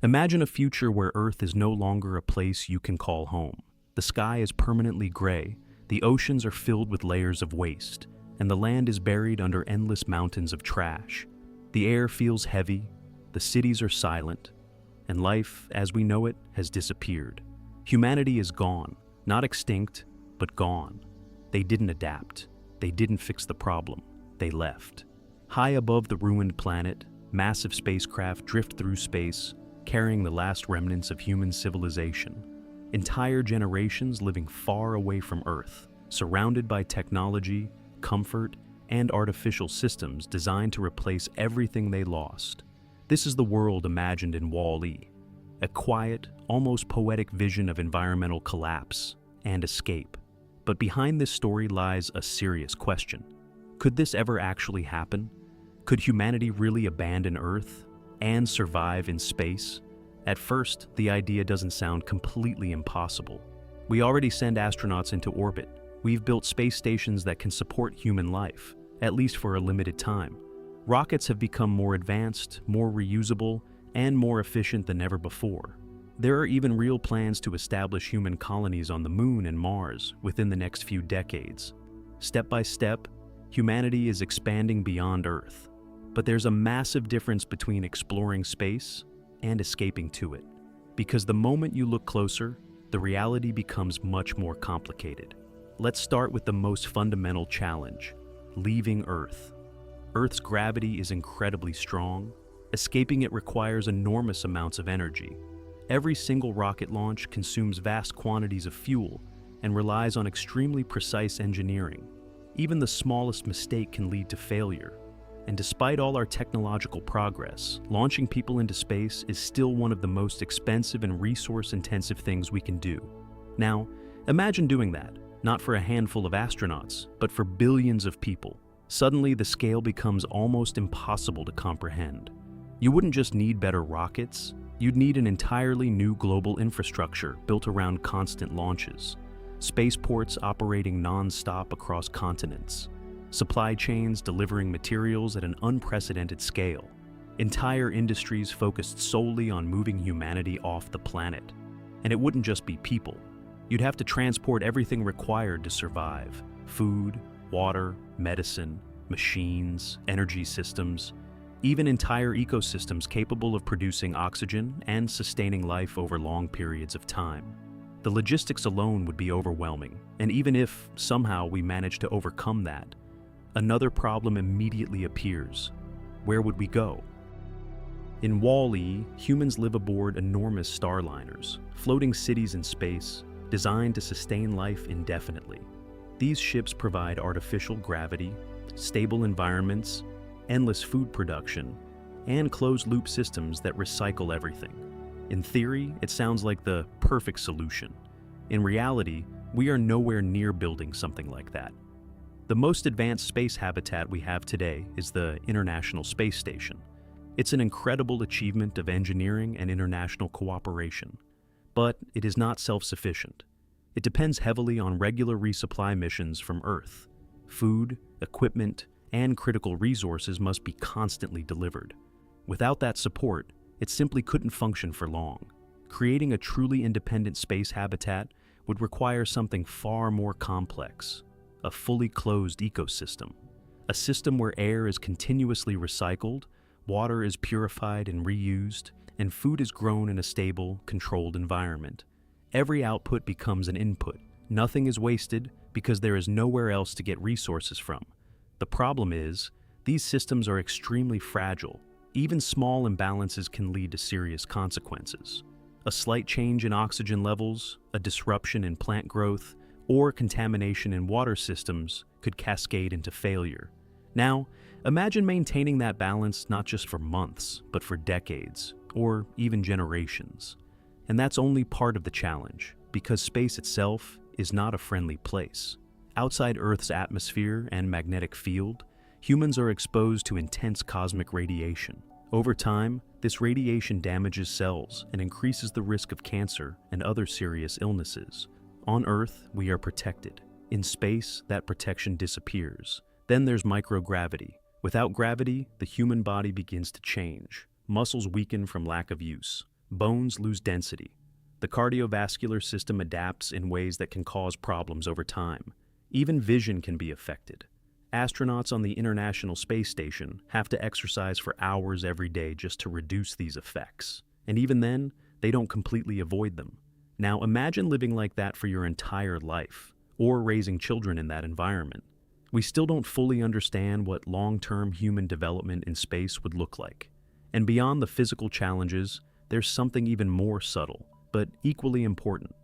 Imagine a future where Earth is no longer a place you can call home. The sky is permanently gray, the oceans are filled with layers of waste, and the land is buried under endless mountains of trash. The air feels heavy, the cities are silent, and life, as we know it, has disappeared. Humanity is gone, not extinct, but gone. They didn't adapt. They didn't fix the problem. They left. High above the ruined planet, massive spacecraft drift through space, carrying the last remnants of human civilization. Entire generations living far away from Earth, surrounded by technology, comfort, and artificial systems designed to replace everything they lost. This is the world imagined in Walle, a quiet, almost poetic vision of environmental collapse and escape. But behind this story lies a serious question. Could this ever actually happen? Could humanity really abandon Earth and survive in space? At first, the idea doesn't sound completely impossible. We already send astronauts into orbit. We've built space stations that can support human life, at least for a limited time. Rockets have become more advanced, more reusable, and more efficient than ever before. There are even real plans to establish human colonies on the Moon and Mars within the next few decades. Step by step, humanity is expanding beyond Earth. But there's a massive difference between exploring space and escaping to it. Because the moment you look closer, the reality becomes much more complicated. Let's start with the most fundamental challenge: leaving Earth. Earth's gravity is incredibly strong. Escaping it requires enormous amounts of energy. Every single rocket launch consumes vast quantities of fuel and relies on extremely precise engineering. Even the smallest mistake can lead to failure. And despite all our technological progress, launching people into space is still one of the most expensive and resource-intensive things we can do. Now, imagine doing that, not for a handful of astronauts, but for billions of people. Suddenly, the scale becomes almost impossible to comprehend. You wouldn't just need better rockets, you'd need an entirely new global infrastructure built around constant launches, spaceports operating non-stop across continents, supply chains delivering materials at an unprecedented scale, entire industries focused solely on moving humanity off the planet. And it wouldn't just be people. You'd have to transport everything required to survive: food, water, medicine, machines, energy systems, even entire ecosystems capable of producing oxygen and sustaining life over long periods of time. The logistics alone would be overwhelming, and even if somehow we manage to overcome that, another problem immediately appears. Where would we go? In Walle, humans live aboard enormous starliners, floating cities in space, designed to sustain life indefinitely. These ships provide artificial gravity, stable environments, endless food production, and closed-loop systems that recycle everything. In theory, it sounds like the perfect solution. In reality, we are nowhere near building something like that. The most advanced space habitat we have today is the International Space Station. It's an incredible achievement of engineering and international cooperation. But it is not self-sufficient. It depends heavily on regular resupply missions from Earth. Food, equipment, and critical resources must be constantly delivered. Without that support, it simply couldn't function for long. Creating a truly independent space habitat would require something far more complex: a fully closed ecosystem. A system where air is continuously recycled, water is purified and reused, and food is grown in a stable, controlled environment. Every output becomes an input. Nothing is wasted because there is nowhere else to get resources from. The problem is, these systems are extremely fragile. Even small imbalances can lead to serious consequences. A slight change in oxygen levels, a disruption in plant growth, or contamination in water systems could cascade into failure. Now, imagine maintaining that balance not just for months, but for decades, or even generations. And that's only part of the challenge, because space itself is not a friendly place. Outside Earth's atmosphere and magnetic field, humans are exposed to intense cosmic radiation. Over time, this radiation damages cells and increases the risk of cancer and other serious illnesses. On Earth, we are protected. In space, that protection disappears. Then there's microgravity. Without gravity, the human body begins to change. Muscles weaken from lack of use. Bones lose density. The cardiovascular system adapts in ways that can cause problems over time. Even vision can be affected. Astronauts on the International Space Station have to exercise for hours every day just to reduce these effects. And even then, they don't completely avoid them. Now imagine living like that for your entire life, or raising children in that environment. We still don't fully understand what long-term human development in space would look like. And beyond the physical challenges, there's something even more subtle, but equally important: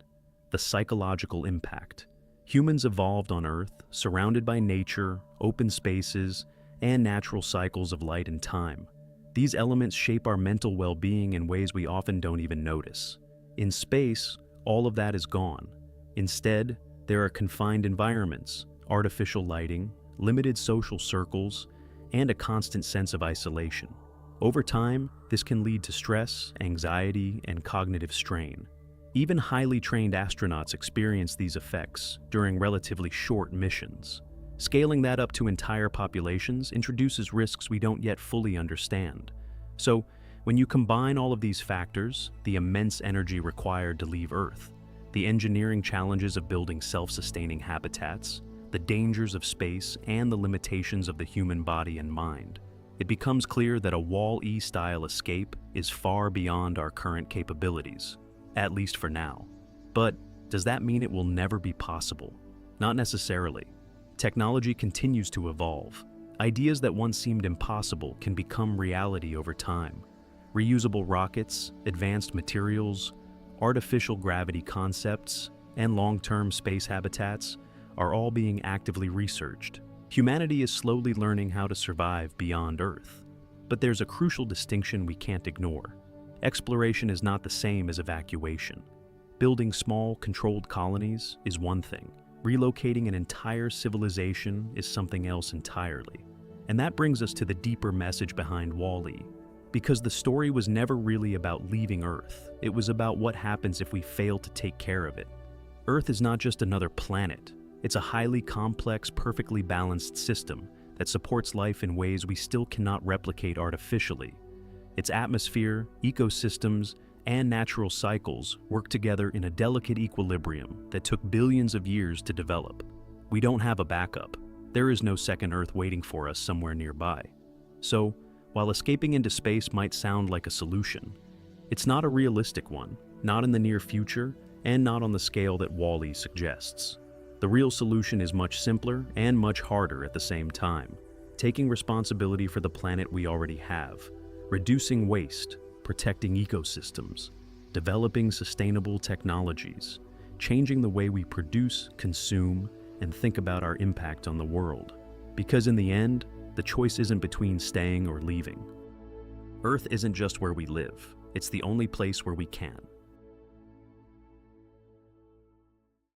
the psychological impact. Humans evolved on Earth, surrounded by nature, open spaces, and natural cycles of light and time. These elements shape our mental well-being in ways we often don't even notice. In space, all of that is gone. Instead, there are confined environments, artificial lighting, limited social circles, and a constant sense of isolation. Over time, this can lead to stress, anxiety, and cognitive strain. Even highly trained astronauts experience these effects during relatively short missions. Scaling that up to entire populations introduces risks we don't yet fully understand. So, when you combine all of these factors, the immense energy required to leave Earth, the engineering challenges of building self-sustaining habitats, the dangers of space, and the limitations of the human body and mind, it becomes clear that a Wall-E style escape is far beyond our current capabilities, at least for now. But does that mean it will never be possible? Not necessarily. Technology continues to evolve. Ideas that once seemed impossible can become reality over time. Reusable rockets, advanced materials, artificial gravity concepts, and long-term space habitats are all being actively researched. Humanity is slowly learning how to survive beyond Earth. But there's a crucial distinction we can't ignore. Exploration is not the same as evacuation. Building small, controlled colonies is one thing. Relocating an entire civilization is something else entirely. And that brings us to the deeper message behind Wall-E. Because the story was never really about leaving Earth, it was about what happens if we fail to take care of it. Earth is not just another planet. It's a highly complex, perfectly balanced system that supports life in ways we still cannot replicate artificially. Its atmosphere, ecosystems, and natural cycles work together in a delicate equilibrium that took billions of years to develop. We don't have a backup. There is no second Earth waiting for us somewhere nearby. So, while escaping into space might sound like a solution, it's not a realistic one, not in the near future, and not on the scale that Wall-E suggests. The real solution is much simpler and much harder at the same time. Taking responsibility for the planet we already have, reducing waste, protecting ecosystems, developing sustainable technologies, changing the way we produce, consume, and think about our impact on the world. Because in the end, the choice isn't between staying or leaving. Earth isn't just where we live, it's the only place where we can.